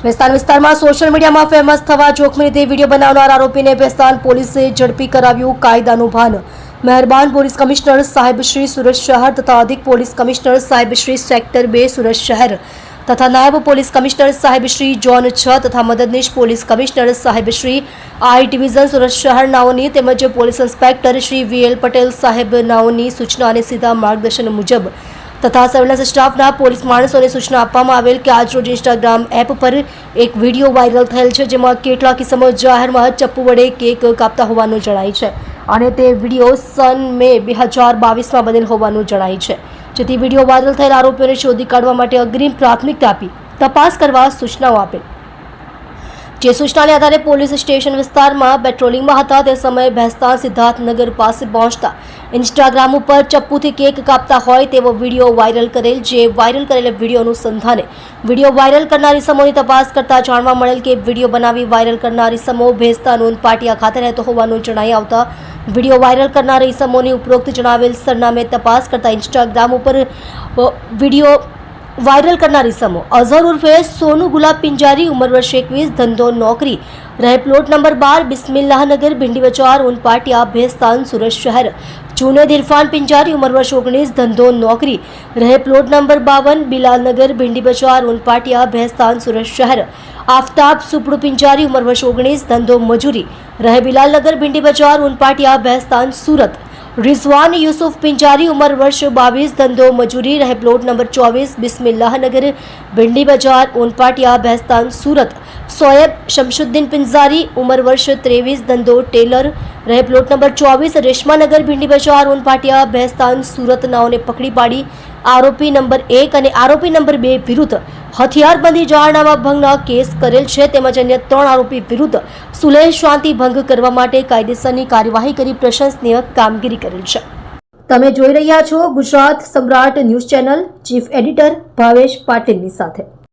વિસ્તારમાં સોશિયલ મીડિયામાં ફેમસ થવા જોખમી રીતે વિડીયો બનાવનાર આરોપીને ભેસ્તાન પોલીસે ઝડપી કરાવ્યું કાયદાનું ભાન। મહેરબાન પોલીસ કમિશનર સાહેબ શ્રી સુરત શહેર તથા અધિક પોલીસ કમિશનર સાહેબ શ્રી સેક્ટર 2 સુરત શહેર તથા નાયબ પોલીસ કમિશનર સાહેબ શ્રી ઝોન 6 તથા મદદનીશ પોલીસ કમિશનર સાહેબ શ્રી આઈ ડિવિઝન સુરત શહેર નાઓની તેમજ police inspector Shri VL Patel સાહેબ નાઓની સૂચના અને સીધા માર્ગદર્શન મુજબ તથા સર્વેલન્સ સ્ટાફના પોલીસ માણસોને સૂચના આપવામાં આવેલ કે આજરોજ ઇન્સ્ટાગ્રામ એપ પર એક વિડીયો વાયરલ થયેલ છે, જેમાં કેટલાક કિસ્સામાં જાહેરમાં ચપ્પુ વડે કેક કાપતા હોવાનું જણાય છે અને તે વિડીયો સન મે 2022માં બનેલ હોવાનું જણાય છે, જેથી વિડીયો વાયરલ થયેલ આરોપીઓને શોધી કાઢવા માટે અગ્રિમ પ્રાથમિકતા આપી તપાસ કરવા સૂચનાઓ આપેલ। જે સૂચનાને આધારે પોલીસ સ્ટેશન વિસ્તારમાં પેટ્રોલિંગમાં હતા તે સમયે ભેસ્તાન સિદ્ધાર્થનગર પાસે પહોંચતા ઇન્સ્ટાગ્રામ ઉપર ચપ્પુથી કેક કાપતા હોય તેવો વિડીયો વાયરલ કરેલ। જે વાયરલ કરેલા વિડીયો અનુસંધાને વિડીયો વાયરલ કરનારી સમૂહની તપાસ કરતા જાણવા મળેલ કે વિડીયો બનાવી વાયરલ કરનારી સમૂહ ભેસ્તાન પાટિયા ખાતે રહેતો હોવાનું જણાઈ આવતા વિડીયો વાયરલ કરનારી સમૂહની ઉપરોક્ત જણાવેલ સરનામે તપાસ કરતા ઇન્સ્ટાગ્રામ ઉપર વિડીયો વાયરલ કરનારી સમૂહ અઝહર ઉર્ફે સોનુ ગુલાબ પિંજારી ઉંમર વર્ષ 21 ધંધો નોકરી રહે પ્લોટ નંબર 12 બિસ્મિલ્લાહનગર ભિંડી બજાર ઉનપાટિયા ભેસ્તાન સુરત શહેર। जुनेद इरफान पिंजारी उम्र वर्ष 19 धंधो नौकरी रहे प्लॉट नंबर 52 बिलालनगर भिंडी बजार उनपाटिया भैस्तान सूरत शहर। आफ्ताब सुपड़ू पिंजारी उम्र वर्ष 19 धंधो मजूरी रहे बिलालनगर भिंडी बजार उनपाटिया भैस्तान सूरत। रिजवान यूसुफ पिंजारी उम्र वर्ष 22 धंधो मजूरी रहे प्लॉट नंबर 24 बिस्मिल्लाहनगर भिंडी बजार उनपाटिया भैस्तान सूरत। सोएब शमशुद्दीन पिंजारी उम्र वर्ष 23 धंधो टेलर रहे प्लॉट नंबर 24 रेशमा नगर भिंडी बजार उनपाटिया भैस्तान सूरत नाओने पकड़ी पाड़ी आरोपी नंबर 1 और आरोपी नंबर 2 विरुद्ध हथियारबंदी जाहेरनामा भंगना केस करेल छे तेमज अन्य 3 आरोपी विरुद्ध सुलेह शांति भंग करवा माटे कायदेसरनी कार्यवाही करी प्रशंसनीय कामगीरी करेल छे। तमे जोई रह्या छो Gujarat Samrat news channel chief editor Bhavesh पाटीलनी साथे।